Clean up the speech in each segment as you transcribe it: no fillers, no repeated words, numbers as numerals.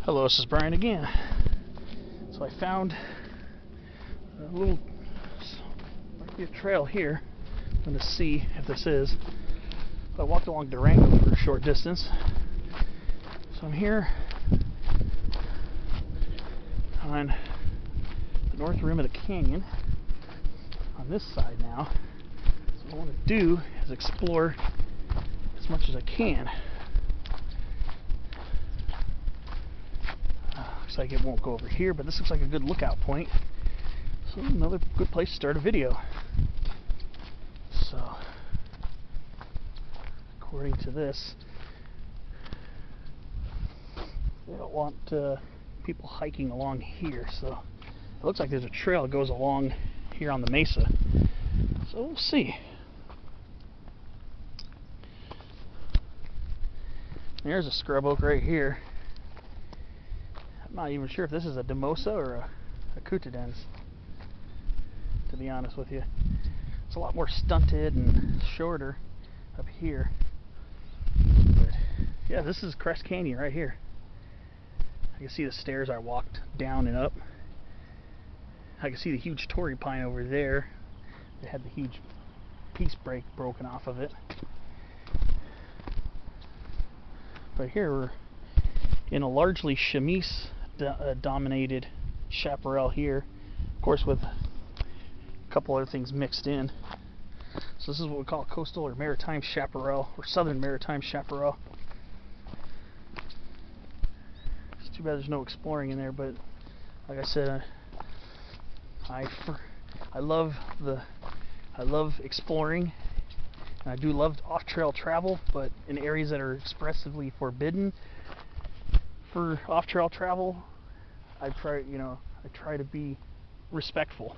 Hello, this is Brian again. So I found a little trail here. I'm going to see if this is. So I walked along Durango for a short distance. So I'm here on the north rim of the canyon on this side now. So what I want to do is explore as much as I can. Looks like it won't go over here, but this looks like a good lookout point. So another good place to start a video. So, according to this, they don't want people hiking along here. So it looks like there's a trail that goes along here on the mesa. So we'll see. There's a scrub oak right here. I'm not even sure if this is a Demosa or a Cutidens, to be honest with you. It's a lot more stunted and shorter up here. But yeah, this is Crest Canyon right here. I can see the stairs I walked down and up. I can see the huge Torrey pine over there. It had the huge piece break broken off of it. But here we're in a largely chamise dominated chaparral here, of course with a couple other things mixed in. So this is what we call coastal or maritime chaparral, or southern maritime chaparral. It's too bad there's no exploring in there, but like I said, I love exploring, and I do love off-trail travel, but in areas that are expressively forbidden for off-trail travel, I try to be respectful.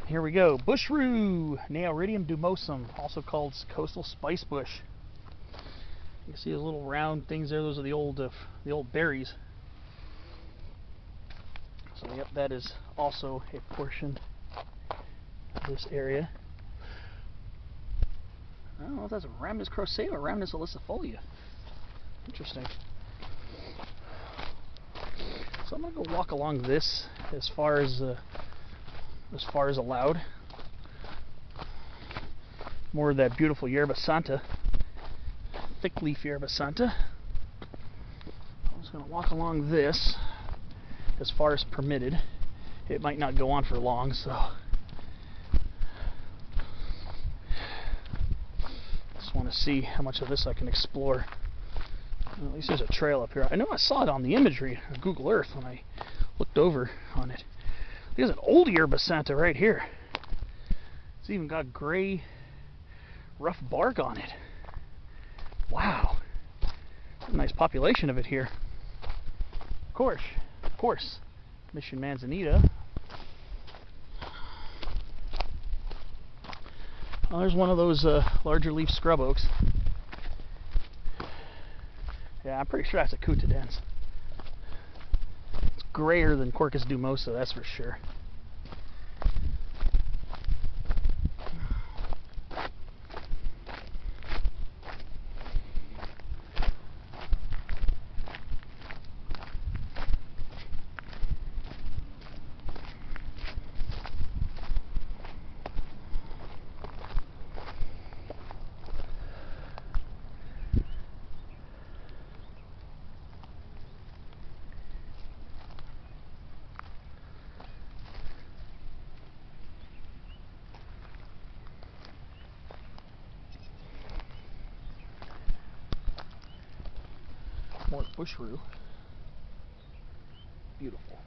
Here we go. Bushru, Neorydium dumosum, also called coastal spice bush. You see those little round things there? Those are the old berries. So yep, that is also a portion of this area. I don't know if that's a Rhamnus crocea or Rhamnus ilicifolia. Interesting. So I'm gonna go walk along this as far as allowed. More of that beautiful yerba santa, thick leaf yerba santa. I'm just gonna walk along this as far as permitted. It might not go on for long, so just want to see how much of this I can explore. At least there's a trail up here. I know I saw it on the imagery of Google Earth when I looked over on it. There's an old yerba santa right here. It's even got gray, rough bark on it. Wow. A nice population of it here. Of course. Mission Manzanita. Oh, there's one of those larger leaf scrub oaks. Yeah, I'm pretty sure that's a Cutidens. It's grayer than Quercus dumosa, that's for sure. More bushru. Beautiful.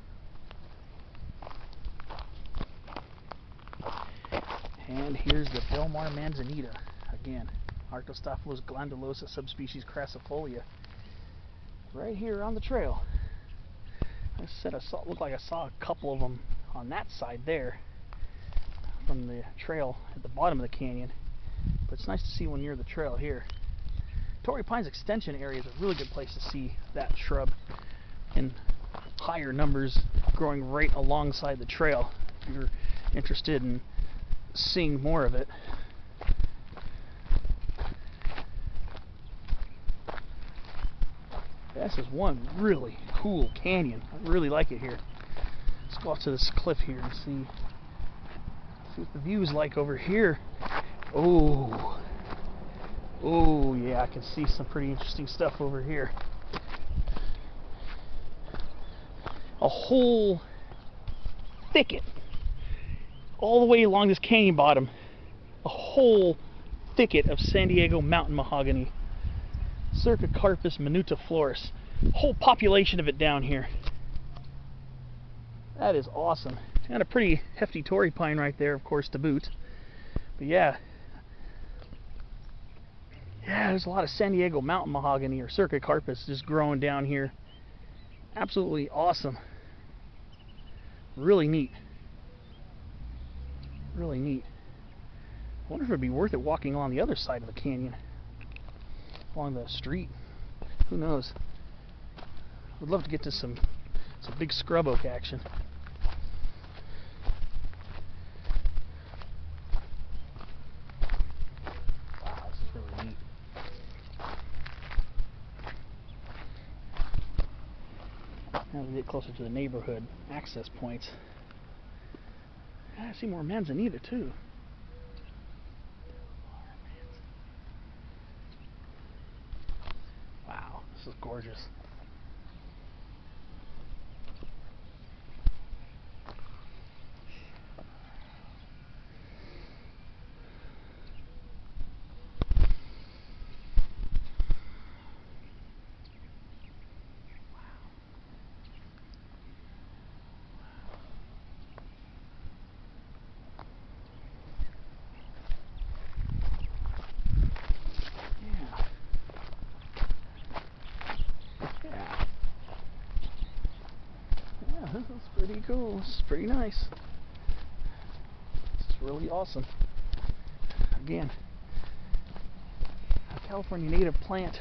And here's the Mar Manzanita again. Arctostaphylos glandulosa subspecies crassifolia. Right here on the trail. I said it looked like I saw a couple of them on that side there from the trail at the bottom of the canyon. But it's nice to see one near the trail here. Torrey Pines Extension area is a really good place to see that shrub in higher numbers growing right alongside the trail if you're interested in seeing more of it. This is one really cool canyon. I really like it here. Let's go off to this cliff here and see what the view is like over here. Oh, yeah, I can see some pretty interesting stuff over here. A whole thicket all the way along this canyon bottom. A whole thicket of San Diego mountain mahogany. Cercocarpus minutiflorus. Whole population of it down here. That is awesome. And a pretty hefty Torrey pine right there, of course, to boot. But yeah, there's a lot of San Diego mountain mahogany or Cercocarpus just growing down here. Absolutely awesome. Really neat. Really neat. I wonder if it'd be worth it walking along the other side of the canyon, along the street. Who knows? Would love to get to some big scrub oak action. Wow, this is really neat. Now we get closer to the neighborhood access points. I see more manzanita too. Wow, this is gorgeous. This is pretty cool. This is pretty nice. It's really awesome. Again, a California native plant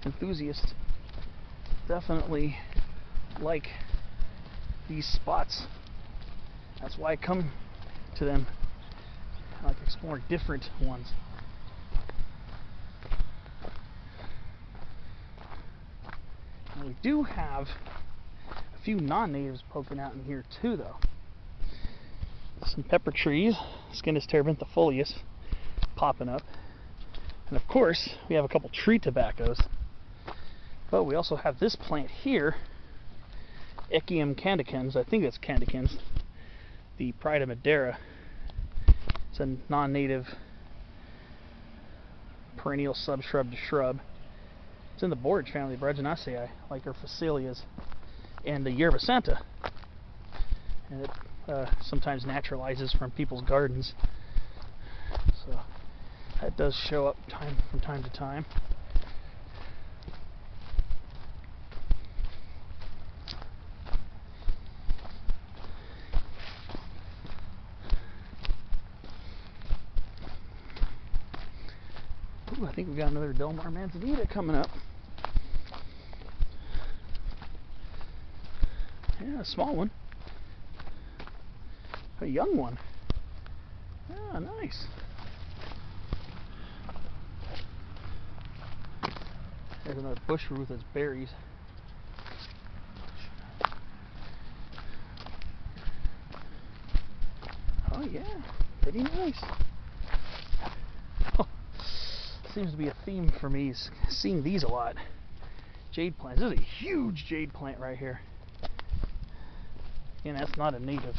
enthusiast definitely like these spots. That's why I come to them. I like to explore different ones. We do have a few non-natives poking out in here too, though. Some pepper trees, Scinis terebinthifolius, popping up. And of course, we have a couple tree tobaccos. But we also have this plant here, Echium candicans. I think it's candicans. The Pride of Madeira. It's a non-native perennial subshrub to shrub. It's in the borage family, Braginaceae, like our Phacelias, and the Yerba Santa. And it sometimes naturalizes from people's gardens. So that does show up from time to time. Ooh, I think we've got another Mar Manzanita coming up. Yeah, a small one. A young one. Ah, nice. There's another bush root with its berries. Oh yeah, pretty nice. Oh, seems to be a theme for me is seeing these a lot. Jade plants. This is a huge jade plant right here. And that's not a native,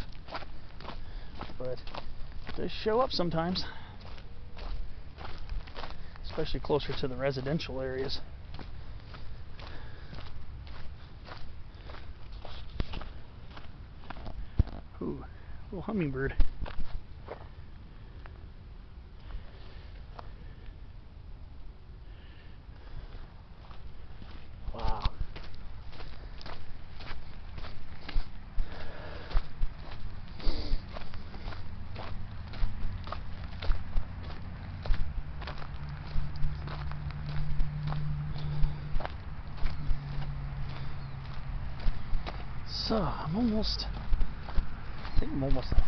but it does show up sometimes, especially closer to the residential areas. Ooh, little hummingbird. Wow. So I think I'm almost there.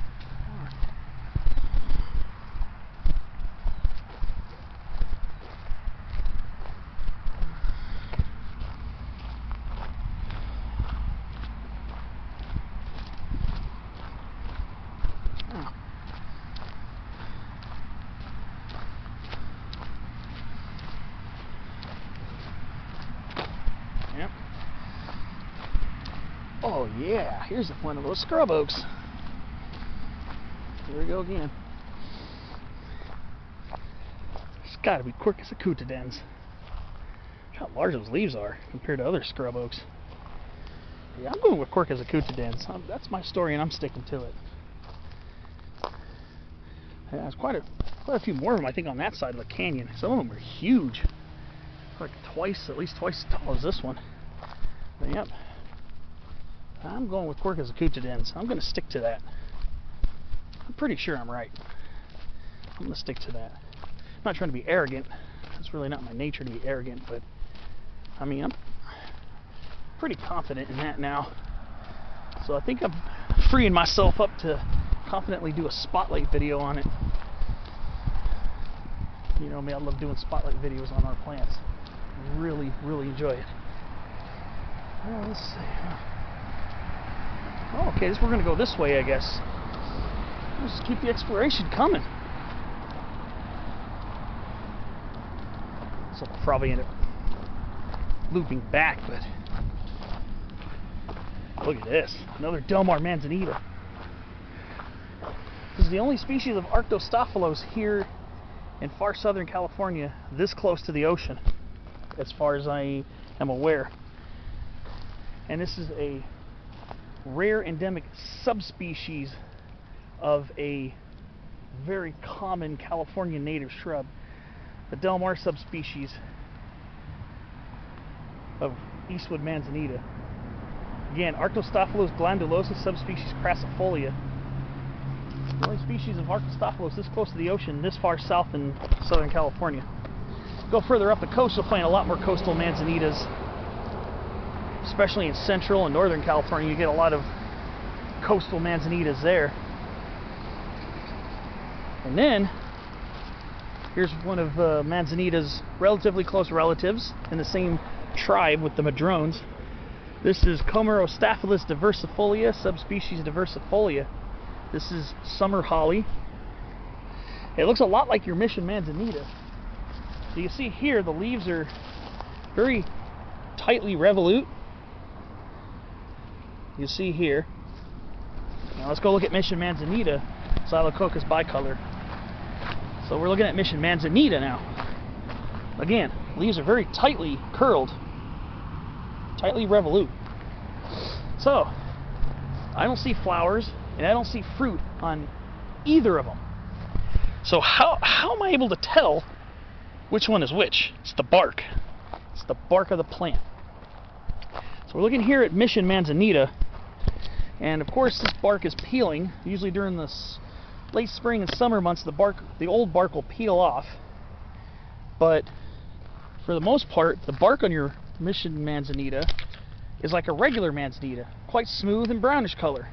Oh yeah, here's one of those scrub oaks. Here we go again. It's got to be Quercus acutidens. How large those leaves are compared to other scrub oaks. Yeah, I'm going with Quercus acutidens. That's my story, and I'm sticking to it. Yeah, there's quite a few more of them, I think, on that side of the canyon. Some of them are huge, like at least twice as tall as this one. But yep, I'm going with Quercus acutidens. I'm going to stick to that. I'm pretty sure I'm right. I'm going to stick to that. I'm not trying to be arrogant. It's really not my nature to be arrogant, but I mean, I'm pretty confident in that now. So I think I'm freeing myself up to confidently do a spotlight video on it. You know me, I love doing spotlight videos on our plants. Really, really enjoy it. Well, let's see. Oh, okay, we're going to go this way, I guess. Let's just keep the exploration coming. So I'll probably end up looping back, but look at this. Another Mar Manzanita. This is the only species of Arctostaphylos here in far southern California this close to the ocean, as far as I am aware. And this is a rare endemic subspecies of a very common California native shrub, the Del Mar subspecies of Eastwood Manzanita. Again, Arctostaphylos glandulosa subspecies crassifolia. The only species of Arctostaphylos this close to the ocean, this far south in Southern California. Go further up the coast, you'll find a lot more coastal manzanitas, especially in Central and Northern California. You get a lot of coastal manzanitas there. And then, here's one of Manzanita's relatively close relatives in the same tribe with the madrones. This is Comerostaphylos diversifolia, subspecies diversifolia. This is summer holly. It looks a lot like your Mission Manzanita. So you see here, the leaves are very tightly revolute. You see here. Now let's go look at Mission Manzanita, Xylococcus bicolor. So we're looking at Mission Manzanita now. Again, leaves are very tightly curled, tightly revolute. So, I don't see flowers, and I don't see fruit on either of them. So how am I able to tell which one is which? It's the bark. It's the bark of the plant. So we're looking here at Mission Manzanita, and of course this bark is peeling. Usually during the late spring and summer months, the old bark will peel off. But for the most part, the bark on your Mission Manzanita is like a regular Manzanita, quite smooth and brownish color.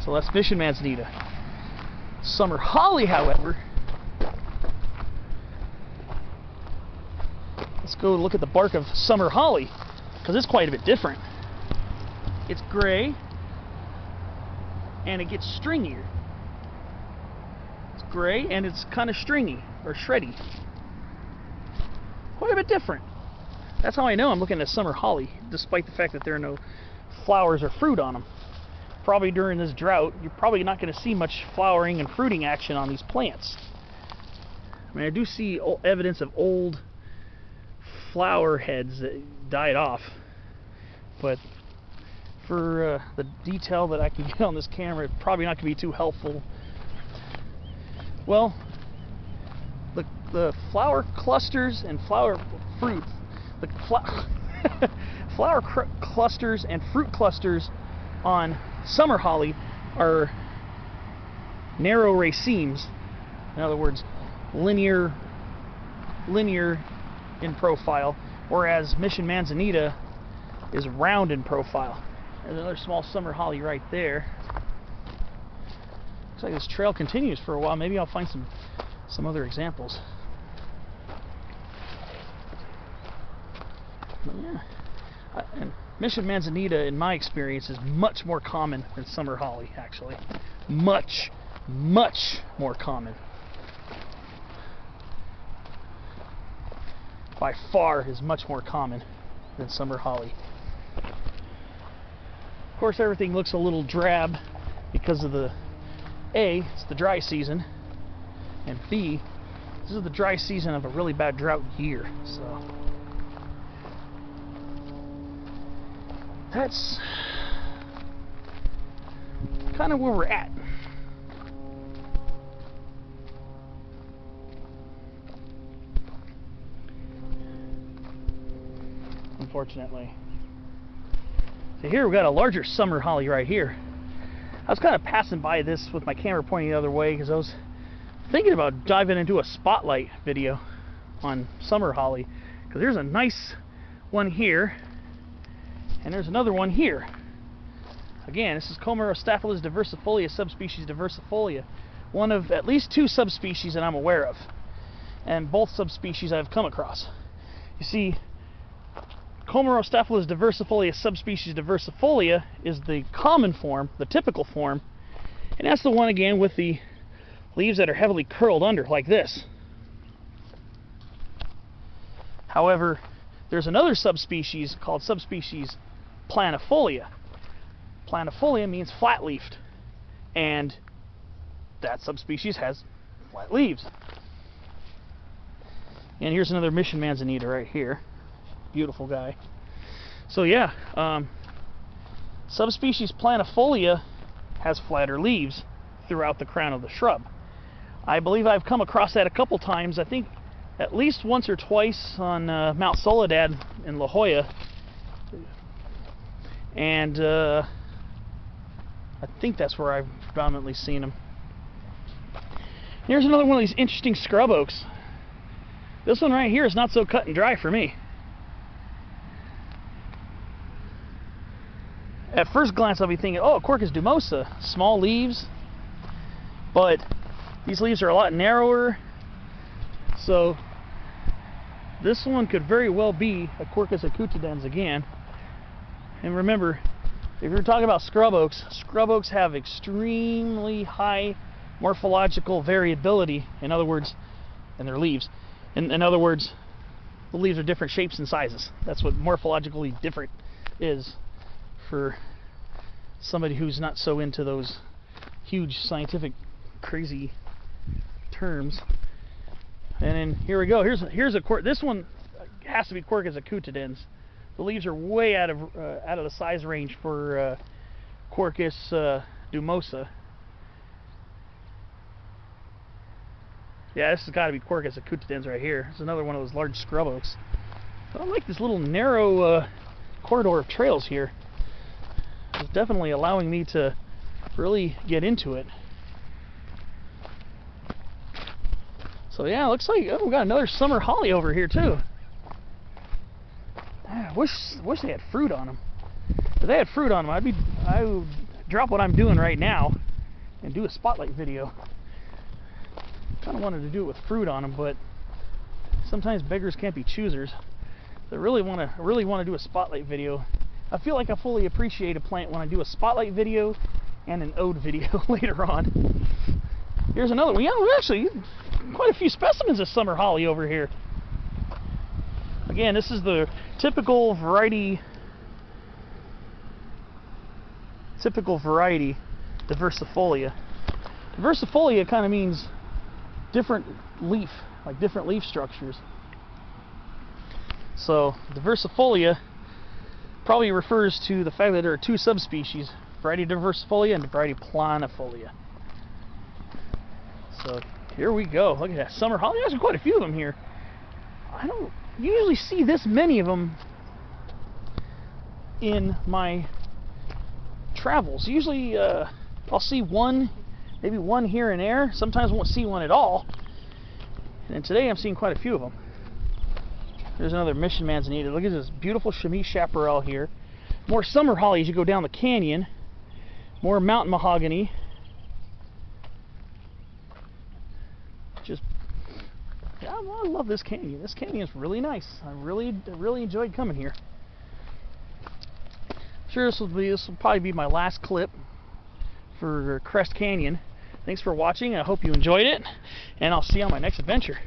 So that's Mission Manzanita. Summer holly, however, let's go look at the bark of summer holly, because it's quite a bit different. It's gray, and it gets stringier. It's gray, and it's kind of stringy, or shreddy. Quite a bit different. That's how I know I'm looking at summer holly, despite the fact that there are no flowers or fruit on them. Probably during this drought, you're probably not going to see much flowering and fruiting action on these plants. I mean, I do see evidence of old flower heads that died off, but for the detail that I can get on this camera, it's probably not going to be too helpful. Well, the flower clusters and flower fruit, the flower clusters and fruit clusters on summer holly are narrow racemes. In other words, linear in profile, whereas Mission Manzanita is round in profile. There's another small summer holly right there. Looks like this trail continues for a while. Maybe I'll find some other examples. But yeah, and Mission Manzanita, in my experience, is much more common than summer holly, actually. Much more common. By far is much more common than summer holly. course, everything looks a little drab because of it's the dry season, and B, this is the dry season of a really bad drought year. So that's kind of where we're at. Unfortunately. So here we've got a larger summer holly right here. I was kind of passing by this with my camera pointing the other way because I was thinking about diving into a spotlight video on summer holly, because there's a nice one here and there's another one here. Again, this is Comerostaphylos diversifolia, subspecies diversifolia, one of at least 2 subspecies that I'm aware of, and both subspecies I've come across. You see, Comerostaphylos diversifolia, subspecies diversifolia, is the common form, the typical form, and that's the one again with the leaves that are heavily curled under, like this. However, there's another subspecies called subspecies planifolia. Planifolia means flat-leafed, and that subspecies has flat leaves. And here's another mission manzanita right here. Beautiful guy. So yeah, subspecies planifolia has flatter leaves throughout the crown of the shrub. I believe I've come across that a couple times. I think at least once or twice on Mount Soledad in La Jolla, and I think that's where I've predominantly seen them. Here's another one of these interesting scrub oaks. This one right here is not so cut and dry for me. At first glance I'll be thinking, oh, Quercus dumosa, small leaves, but these leaves are a lot narrower, so this one could very well be a Quercus acutidens again. And remember, if you're talking about scrub oaks have extremely high morphological variability, in other words, in their leaves. In other words, the leaves are different shapes and sizes. That's what morphologically different is, for somebody who's not so into those huge scientific crazy terms. And then here we go. Here's this one has to be Quercus acutidens. The leaves are way out of the size range for Quercus dumosa. Yeah, this has got to be Quercus acutidens right here. It's another one of those large scrub oaks. But I like this little narrow corridor of trails here. It's definitely allowing me to really get into it. So yeah, looks like we got another summer holly over here too. I wish they had fruit on them. If they had fruit on them, I would drop what I'm doing right now and do a spotlight video. Kind of wanted to do it with fruit on them, but sometimes beggars can't be choosers. I really want to do a spotlight video. I feel like I fully appreciate a plant when I do a spotlight video and an ode video later on. Here's another one. Yeah, actually quite a few specimens of summer holly over here. Again, this is the typical variety diversifolia. Diversifolia kind of means different leaf, like different leaf structures. So diversifolia probably refers to the fact that there are 2 subspecies, variety diversifolia and variety planifolia. So here we go. Look at that summer holly. There's quite a few of them here. I don't usually see this many of them in my travels. Usually I'll see one, maybe one here and there. Sometimes I won't see one at all. And today I'm seeing quite a few of them. There's another mission manzanita. Look at this beautiful Maritime Chaparral here. More summer holly as you go down the canyon. More mountain mahogany. Yeah, I love this canyon. This canyon is really nice. I really enjoyed coming here. I'm sure this will probably be my last clip for Crest Canyon. Thanks for watching. I hope you enjoyed it, and I'll see you on my next adventure.